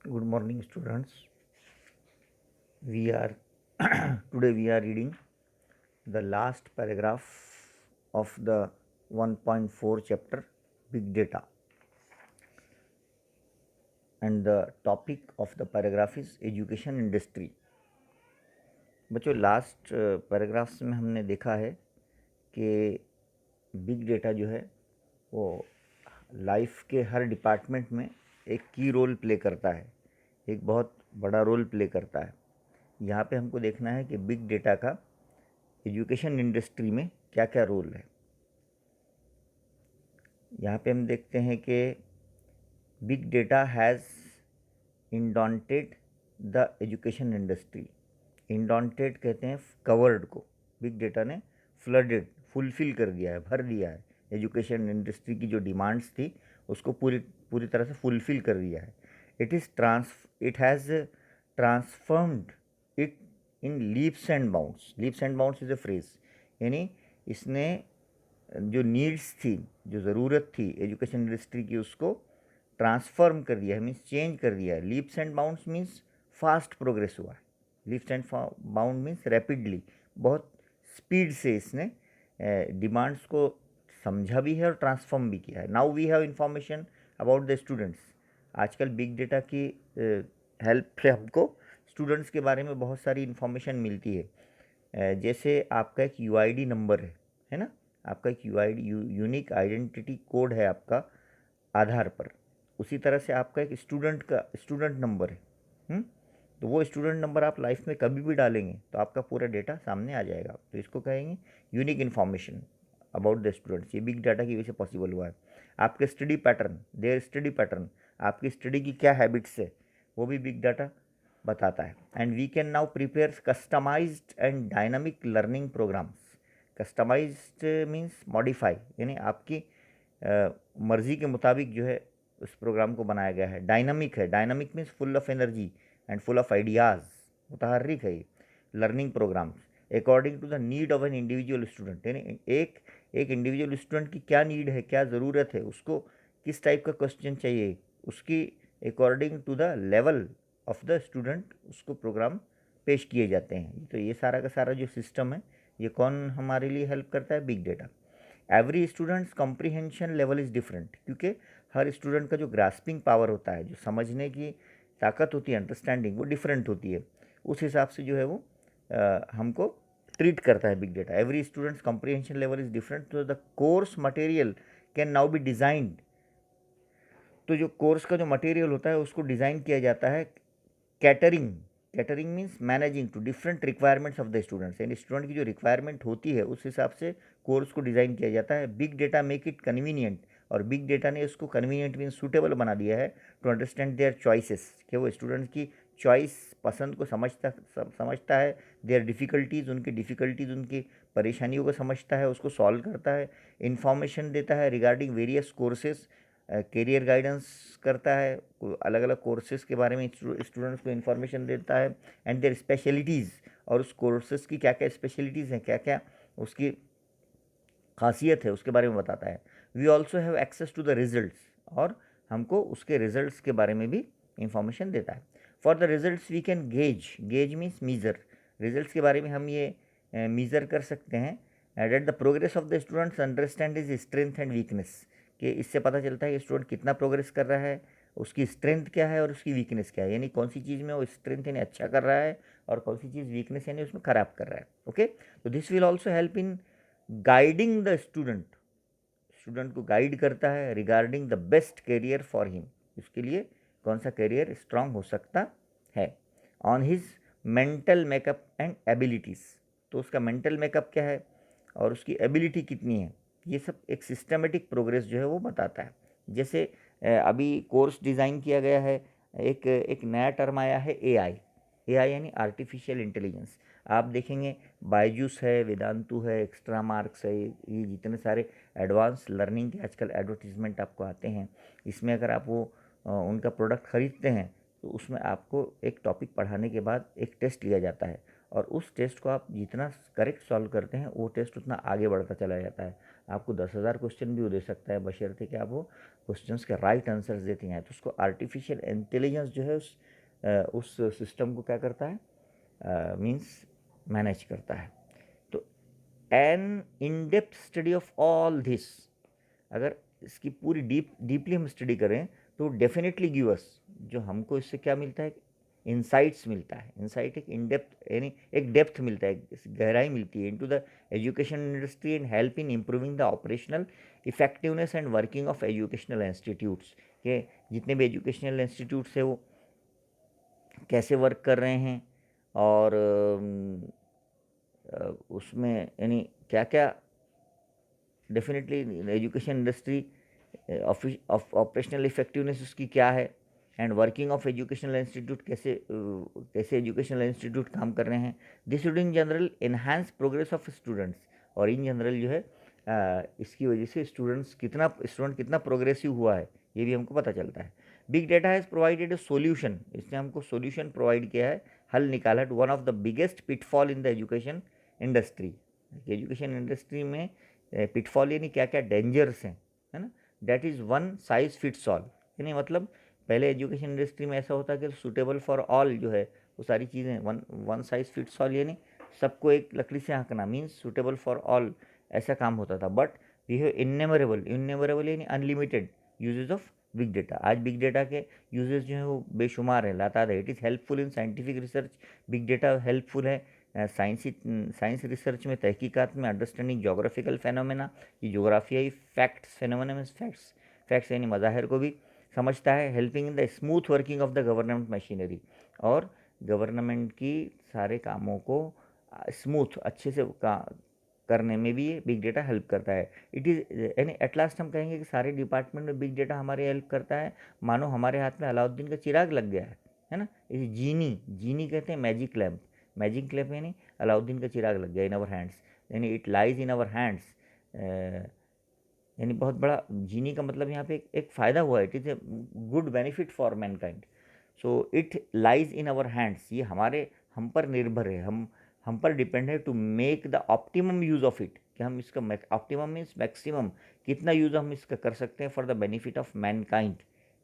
Good morning, students. We are today we are reading the last paragraph of the 1.4 chapter Big Data, and the topic of the paragraph is Education Industry. बच्चों last paragraphs में हमने देखा है कि big data जो है वो life के हर डिपार्टमेंट में एक की रोल प्ले करता है, एक बहुत बड़ा रोल प्ले करता है। यहाँ पे हमको देखना है कि बिग डेटा का एजुकेशन इंडस्ट्री में क्या क्या रोल है। यहाँ पे हम देखते हैं कि big data has inundated the education industry. Inundated कहते हैं कवर्ड को, बिग डेटा ने फ्लडेड, फुलफिल कर दिया है, भर दिया है। एजुकेशन इंडस्ट्री की जो डिमांड्स थी उसको पूरी तरह से फुलफिल कर दिया है। It has transformed it in leaps and bounds. Leaps and bounds is a phrase, यानी इसने जो नीड्स थी, जो ज़रूरत थी एजुकेशन इंडस्ट्री की, उसको ट्रांसफॉर्म कर दिया है, मीन्स चेंज कर दिया है। Leaps and bounds means fast progress हुआ है। Leaps and bound means rapidly, बहुत स्पीड से इसने डिमांड्स को समझा भी है और ट्रांसफॉर्म भी किया है। Now we have information about the students. आजकल बिग डेटा की हेल्प से हमको स्टूडेंट्स के बारे में बहुत सारी इन्फॉर्मेशन मिलती है। जैसे आपका एक यूआईडी नंबर है ना, आपका एक यूआईडी यूनिक आइडेंटिटी कोड है आपका आधार पर। उसी तरह से आपका एक स्टूडेंट नंबर है। तो वो स्टूडेंट नंबर आप लाइफ में कभी भी डालेंगे तो आपका पूरा डेटा सामने आ जाएगा। तो इसको कहेंगे unique information about the students. ये बिग डाटा की वजह से पॉसिबल हुआ है। आपके study pattern, there study pattern, आपकी स्टडी की क्या हैबिट्स है, वो भी बिग डाटा बताता है। And we can now prepare customized and dynamic learning programs. Customized means modify, यानी आपकी मर्ज़ी के मुताबिक जो है उस प्रोग्राम को बनाया गया है। डायनामिक है, dynamic means full of energy and full of ideas, मुतहर्रिक है ये learning programs according to the need of an individual student. यानी एक इंडिविजुअल स्टूडेंट की क्या नीड है, क्या ज़रूरत है, उसको किस टाइप का क्वेश्चन चाहिए, उसकी according to the level of the student उसको प्रोग्राम पेश किए जाते हैं। तो ये सारा का सारा जो सिस्टम है, ये कौन हमारे लिए हेल्प करता है? Big data. Every students comprehension level is different, क्योंकि हर स्टूडेंट का जो ग्रास्पिंग पावर होता है, जो समझने की ताकत होती है, अंडरस्टैंडिंग, वो डिफरेंट होती है। उस हिसाब से जो है वो हमको ट्रीट करता है big data. Every students comprehension level is different, तो the course material can now be designed. तो जो कोर्स का जो मटेरियल होता है उसको डिज़ाइन किया जाता है catering means managing to different requirements of the students. यानी स्टूडेंट की जो रिक्वायरमेंट होती है उस हिसाब से कोर्स को डिज़ाइन किया जाता है। Big data make it convenient, और बिग डेटा ने इसको कन्वीनियंट मीन्स सूटेबल बना दिया है टू अंडरस्टैंड देयर चॉइसेस, कि वो स्टूडेंट्स की चॉइस, पसंद को समझता है। देयर डिफ़िकल्टीज़, उनकी परेशानियों को समझता है, उसको सॉल्व करता है। इन्फॉर्मेशन देता है regarding various courses, career guidance करता है, अलग अलग कोर्सेज़ के बारे में स्टूडेंट्स को इन्फॉर्मेशन देता है। एंड देयर स्पेशलिटीज़, और उस कोर्सेज़ की क्या क्या स्पेशलिटीज़ हैं, क्या क्या उसकी खासियत है, उसके बारे में बताता है। We also have access to the results, और हमको उसके रिजल्ट्स के बारे में भी इंफॉर्मेशन देता है। For the results we can gauge means measure. Results के बारे में हम ये मीज़र कर सकते हैं at the progress of the students, understand is strength and weakness, कि इससे पता चलता है कि स्टूडेंट कितना प्रोग्रेस कर रहा है, उसकी स्ट्रेंथ क्या है और उसकी वीकनेस क्या है, यानी कौन सी चीज़ में वो स्ट्रेंथ यानी अच्छा कर रहा है और कौन सी चीज़ वीकनेस यानी उसमें ख़राब कर रहा है। ओके, तो this will also help in guiding the student को गाइड करता है regarding the best career for him, उसके लिए कौन सा करियर स्ट्रांग हो सकता है। On his mental makeup and abilities, तो उसका मेंटल मेकअप क्या है और उसकी एबिलिटी कितनी है, ये सब एक सिस्टमेटिक प्रोग्रेस जो है वो बताता है। जैसे अभी कोर्स डिज़ाइन किया गया है, एक नया टर्म आया है एआई यानी आर्टिफिशियल इंटेलिजेंस। आप देखेंगे बायजूस है, वेदांतु है, एक्स्ट्रा मार्क्स है, ये जितने सारे एडवांस लर्निंग के आजकल एडवर्टीजमेंट आपको आते हैं, इसमें अगर आप वो उनका प्रोडक्ट ख़रीदते हैं तो उसमें आपको एक टॉपिक पढ़ाने के बाद एक टेस्ट लिया जाता है, और उस टेस्ट को आप जितना करेक्ट सॉल्व करते हैं वो टेस्ट उतना आगे बढ़ता चला जाता है। आपको 10,000 क्वेश्चन भी वो दे सकता है, बशर्ते कि आप वो क्वेश्चंस के राइट आंसर्स देते हैं। तो उसको आर्टिफिशियल इंटेलिजेंस जो है उस सिस्टम को क्या करता है, मीन्स मैनेज करता है। तो an in depth study of all this, अगर इसकी पूरी डीपली हम स्टडी करें तो डेफिनेटली गिव अस, जो हमको इससे क्या मिलता है, इंसाइट्स मिलता है। इंसाइट एक इन डेप्थ यानी एक डेप्थ मिलता है, गहराई मिलती है into the education industry and help in improving the operational effectiveness and working of educational institutes, के जितने भी एजुकेशनल इंस्टीट्यूट्स है वो कैसे वर्क कर रहे हैं, और उसमें यानी क्या क्या definitely education industry operational effectiveness उसकी क्या है, and working of educational institute कैसे एजुकेशनल इंस्टीट्यूट काम कर रहे हैं। This would in general enhance progress of students, और इन जनरल जो है इसकी वजह से स्टूडेंट कितना प्रोग्रेसिव हुआ है ये भी हमको पता चलता है। Big data has provided a solution, इसने हमको सोल्यूशन प्रोवाइड किया है, हल निकाला है, one of the biggest pitfall in the education industry. Education industry में पिटफॉल यानी क्या क्या डेंजर्स हैं, है ना, that is one size fits all, यानी मतलब पहले एजुकेशन इंडस्ट्री में ऐसा होता है कि सूटेबल फॉर ऑल जो है वो सारी चीज़ें वन साइज फिट्स ऑल, यानी सबको एक लकड़ी से हाँकना, मीन्स सूटेबल फॉर ऑल, ऐसा काम होता था। बट वी हैव इननेमरेबल यानी unlimited usages of big data. आज बिग डेटा के यूजेज जो है वो बेशुमार है, लातार है। It is helpful in scientific research, big data helpful है साइंस रिसर्च में, तहकीकात में, अंडरस्टैंडिंग जोग्राफिकल फेनोमेना, ये जोग्राफियाई फैक्ट्स, फेनोमेना में फैक्ट्स यानी मज़ाहिर को भी समझता है। Helping in the smooth working of the government machinery, और गवर्नमेंट की सारे कामों को स्मूथ अच्छे से करने में भी ये बिग डेटा हेल्प करता है। इट इज़ यानी एट लास्ट हम कहेंगे कि सारे डिपार्टमेंट में बिग डेटा हमारे हेल्प करता है, मानो हमारे हाथ में अलाउद्दीन का चिराग लग गया है ना। इसे जीनी कहते हैं, मैजिक लैम्प यानी अलाउद्दीन का चिराग लग गया इन आवर हैंड्स, यानी it lies in our hands, यानी बहुत बड़ा जीनी का मतलब यहाँ पे एक फ़ायदा हुआ है, it is a good benefit for mankind. So it lies in our hands, ये हम पर निर्भर है, हम पर डिपेंड है to make the optimum use of it, कि हम इसका ऑप्टिमम मीन्स मैक्सिमम कितना यूज़ हम इसका कर सकते हैं for the benefit of mankind,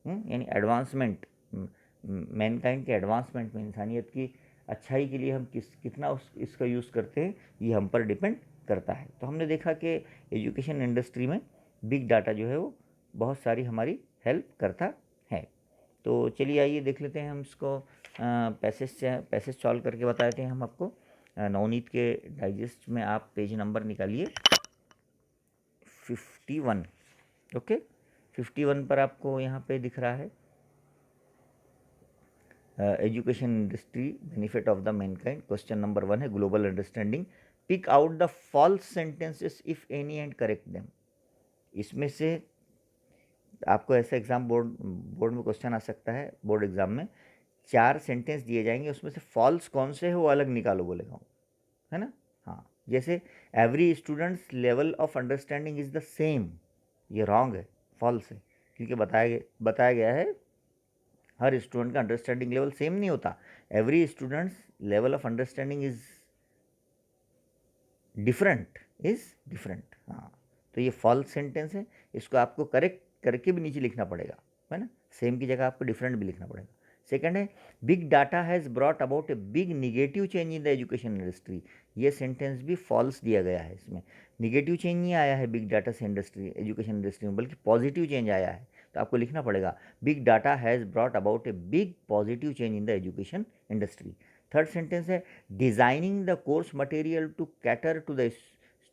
यानी एडवांसमेंट, मैनकाइंड के एडवांसमेंट में, इंसानियत की अच्छाई के लिए हम कितना इसका यूज़ करते हैं, ये हम पर डिपेंड करता है। तो हमने देखा कि एजुकेशन इंडस्ट्री में बिग डाटा जो है वो बहुत सारी हमारी हेल्प करता है। तो चलिए आइए देख लेते हैं हम इसको पैसेज सॉल्व करके बता देते हैं हम आपको। नवनीत के डाइजेस्ट में आप पेज नंबर निकालिए 51, ओके 51 पर आपको यहाँ पे दिख रहा है education industry benefit of the mankind. Question number 1 है global understanding, pick out the false sentences if any and correct them. इसमें से आपको ऐसा एग्जाम बोर्ड में क्वेश्चन आ सकता है, बोर्ड एग्जाम में 4 सेंटेंस दिए जाएंगे, उसमें से फॉल्स कौन से है वो अलग निकालो बोलेगा, है ना। हाँ, जैसे every students level of understanding is the same, ये रॉन्ग है, फॉल्स है, क्योंकि बताया गया है हर स्टूडेंट का अंडरस्टैंडिंग लेवल सेम नहीं होता। Every students level of understanding is different. हाँ, तो ये फॉल्स सेंटेंस है, इसको आपको करेक्ट करके भी नीचे लिखना पड़ेगा, है ना, सेम की जगह आपको डिफरेंट भी लिखना पड़ेगा। सेकंड है big data has brought about a big negative change in the education industry. ये सेंटेंस भी फॉल्स दिया गया है, इसमें निगेटिव चेंज नहीं आया है बिग डाटा से एजुकेशन इंडस्ट्री में, बल्कि पॉजिटिव चेंज आया है। तो आपको लिखना पड़ेगा big data has brought about a big positive change in the education industry. Third sentence है designing the course material to cater to the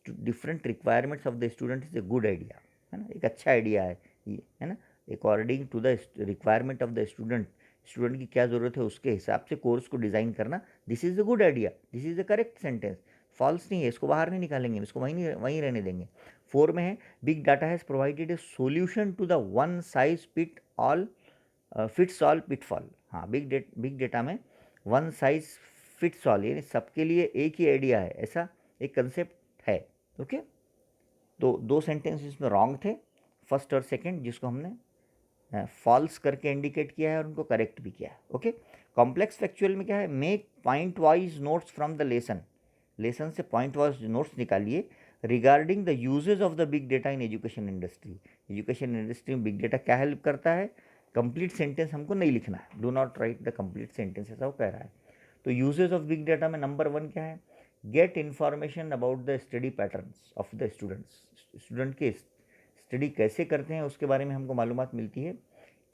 different requirements of the student is a good idea, है ना, एक अच्छा idea है ये, है ना। According to the requirement of the student की क्या ज़रूरत है उसके हिसाब से कोर्स को डिज़ाइन करना, this is a good idea, this is a correct sentence, false नहीं है, इसको बाहर नहीं निकालेंगे, इसको वहीं रहने देंगे। 4 में है big data has provided a solution to the one size fits all pitfall. हाँ, बिग डेटा में वन साइज फिट्स ऑल यानी सबके लिए एक ही आइडिया है, ऐसा एक कंसेप्ट है, ओके। तो 2 सेंटेंस इसमें रॉन्ग थे, फर्स्ट और सेकंड, जिसको हमने फॉल्स करके इंडिकेट किया है और उनको करेक्ट भी किया है, ओके। कॉम्प्लेक्स फैक्चुअल में क्या है, make point wise notes from the lesson से पॉइंट वाइज नोट्स निकालिए, regarding the usages of the big data in education industry. Education industry में बिग डेटा क्या हेल्प करता है? कंप्लीट सेंटेंस हमको नहीं लिखना है, do not write the complete sentence, ऐसा वो कह रहा है। तो यूजेज ऑफ बिग डेटा में नंबर 1 क्या है? Get information about the study patterns of the students. Student के स्टडी कैसे करते हैं उसके बारे में हमको मालूमात मिलती है।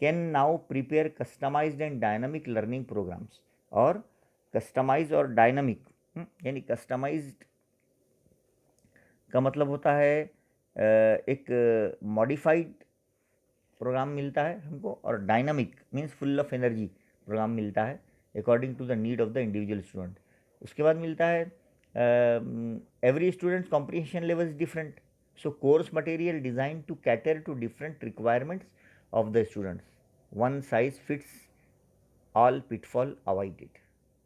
Can now prepare customized and dynamic learning programs. और कस्टमाइज और डायनामिक, यानी कस्टमाइज्ड का मतलब होता है एक मॉडिफाइड प्रोग्राम मिलता है हमको, और dynamic means full of energy program मिलता है according to the need of the individual student. उसके बाद मिलता है every students comprehension level is different, so course material design to cater to different requirements of the students, one size fits all pitfall avoided,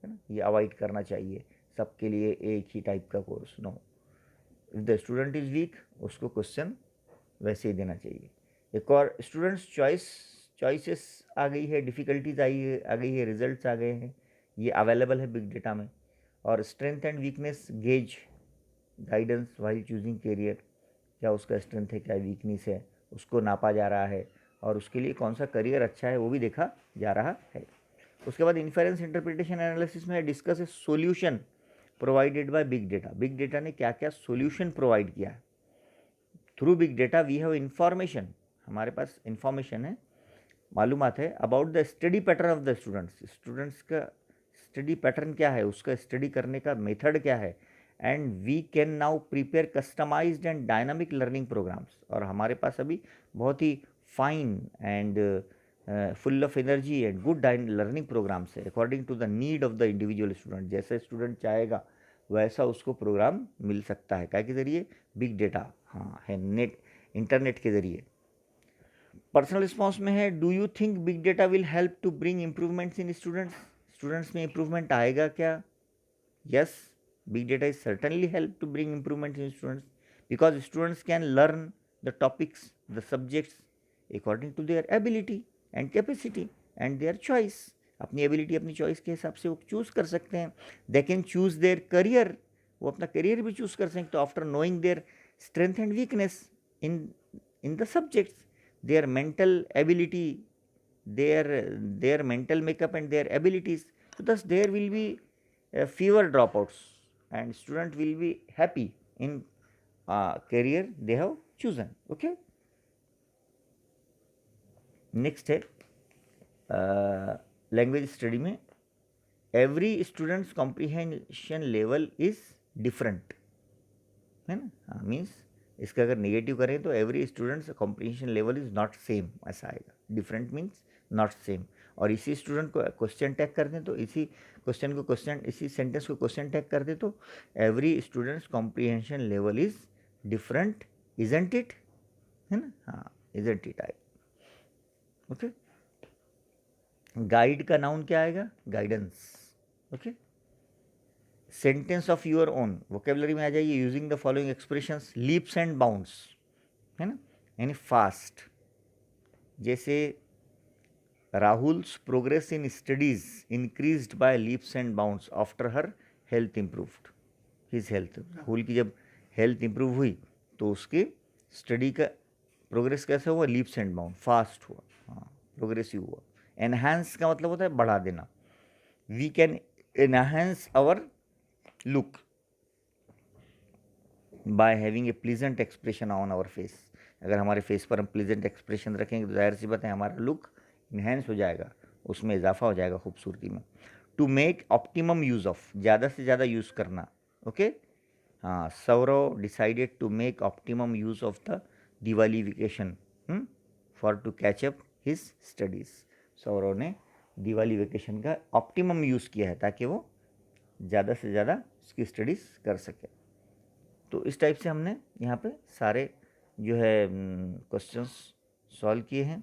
है ना, ये avoid करना चाहिए सबके लिए एक ही टाइप का course. No, if the student is weak उसको क्वेश्चन वैसे ही देना चाहिए। एक और स्टूडेंट्स चॉइसेस आ गई है, डिफ़िकल्टीज आ गई है, रिजल्ट्स आ गए हैं, ये अवेलेबल है बिग डेटा में। और strength and weakness gauge guidance while choosing career, क्या उसका स्ट्रेंथ है क्या वीकनेस है उसको नापा जा रहा है, और उसके लिए कौन सा करियर अच्छा है वो भी देखा जा रहा है। उसके बाद इन्फेरेंस इंटरप्रिटेशन एनालिसिस में discuss a solution provided by big data. Big data ने क्या क्या सोल्यूशन प्रोवाइड किया है। Through big data we have information, हमारे पास इंफॉर्मेशन है, मालूमात है about the study pattern of the students. Students का स्टडी पैटर्न क्या है, उसका स्टडी करने का मेथड क्या है, and we can now prepare customized and dynamic learning programs. और हमारे पास अभी बहुत ही fine and full of energy and good learning programs है according to the need of the individual student. जैसे स्टूडेंट चाहेगा वैसा उसको प्रोग्राम मिल सकता है, क्या के ज़रिए? बिग डेटा, हाँ है, नेट इंटरनेट के ज़रिए। पर्सनल रिस्पॉन्स में है, do you think big data will help to bring improvements in students. Students में इम्प्रूवमेंट आएगा क्या? Yes, big data is certainly help to bring improvements in students because students can learn the topics, the subjects according to their ability and capacity and their choice. अपनी ability अपनी choice के हिसाब से वो choose कर सकते हैं। They can choose their career, वो अपना करियर भी चूज़ कर सकते हैं। तो after knowing their strength and weakness in the subjects, their mental ability, their mental makeup and their abilities, so thus there will be fewer dropouts and student will be happy in career they have chosen. Okay, next है language study में every students comprehension level is different, है ना, हाँ means इसका अगर negative करें तो every students comprehension level is not same, ऐसा आएगा। Different means not same. और इसी स्टूडेंट को क्वेश्चन टैग कर दें तो इसी क्वेश्चन को क्वेश्चन, इसी सेंटेंस को क्वेश्चन टैग कर दें तो every students comprehension level is different, isn't it, है ना, हाँ इजंट इट आए। ओके, गाइड का नाउन क्या आएगा? Guidance. Okay, sentence of your own vocabulary में आ जाइए। Using the following expressions, leaps and bounds, है ना, यानी फास्ट। जैसे Rahul's progress in studies increased by leaps and bounds after her health improved, his health. Rahul की जब हेल्थ इम्प्रूव हुई तो उसके स्टडी का प्रोग्रेस कैसे हुआ? लीप्स एंड बाउंड, फास्ट हुआ, हाँ प्रोग्रेसिव हुआ। एनहांस का मतलब होता है बढ़ा देना। We can enhance our look by having a pleasant expression on our face. अगर हमारे फेस पर हम प्लीजेंट एक्सप्रेशन रखेंगे तो जाहिर सी बात है हमारा लुक इन्हेंस हो जाएगा, उसमें इजाफा हो जाएगा खूबसूरती में। To make optimum use of, ज़्यादा से ज़्यादा यूज़ करना। ओके, हाँ, Sourav decided to make optimum use of the Diwali vacation for to catch up his studies. सौरव ने दिवाली वेकेशन का ऑप्टिमम यूज़ किया है ताकि वो ज़्यादा से ज़्यादा उसकी स्टडीज़ कर सके। तो इस टाइप से हमने यहाँ पे सारे जो है क्वेश्चंस सॉल्व किए हैं।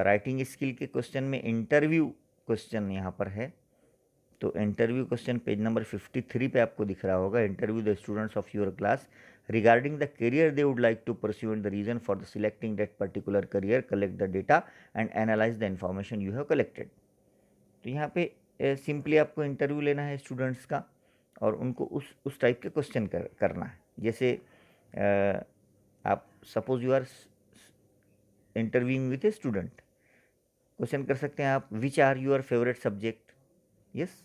राइटिंग स्किल के क्वेश्चन में इंटरव्यू क्वेश्चन यहाँ पर है, तो इंटरव्यू क्वेश्चन पेज नंबर 53 पे आपको दिख रहा होगा। Interview the students of your class regarding the career they would like to pursue and the reason for the selecting that particular career, collect the data and analyse the information you have collected. तो यहाँ पे simply आपको interview लेना है students का और उनको उस टाइप के क्वेश्चन करना है। जैसे आप suppose you are interviewing with a student, question कर सकते हैं आप, which are your favourite subject, yes,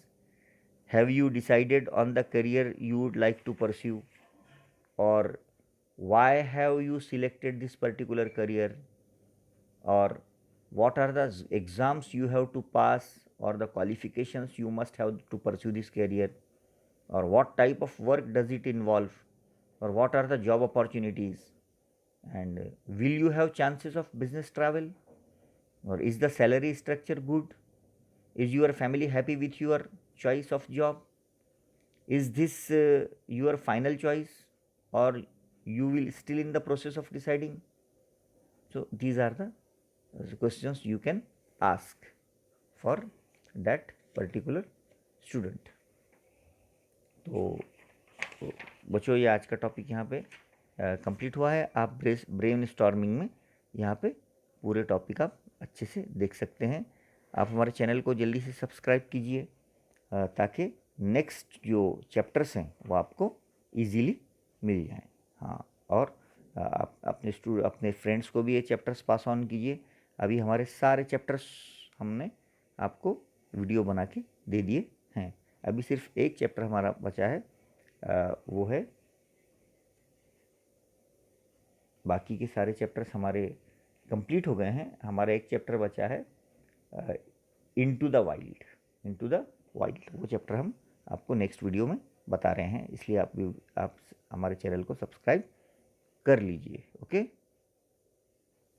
have you decided on the career you would like to pursue, और why have you selected this particular career, or what are the exams you have to pass or the qualifications you must have to pursue this career, or what type of work does it involve, or what are the job opportunities, and will you have chances of business travel, or is the salary structure good, is your family happy with your choice of job, is this your final choice, or you will still in the process of deciding. So these are the questions you can ask for that particular student. तो बच्चों ये आज का topic यहाँ पे complete हुआ है। आप ब्रेन स्टॉर्मिंग में यहाँ पे पूरे टॉपिक आप अच्छे से देख सकते हैं। आप हमारे चैनल को जल्दी से सब्सक्राइब कीजिए ताकि नेक्स्ट जो चैप्टर्स हैं वो आपको इजीली मिल जाएं। हाँ, और आप अपने फ्रेंड्स को भी ये चैप्टर्स पास ऑन कीजिए। अभी हमारे सारे चैप्टर्स हमने आपको वीडियो बना के दे दिए हैं। अभी सिर्फ एक चैप्टर हमारा बचा है, वो है, बाकी के सारे चैप्टर्स हमारे कंप्लीट हो गए हैं। हमारा एक चैप्टर बचा है इनटू द वाइल्ड। वो चैप्टर हम आपको नेक्स्ट वीडियो में बता रहे हैं, इसलिए आप हमारे चैनल को सब्सक्राइब कर लीजिए। ओके।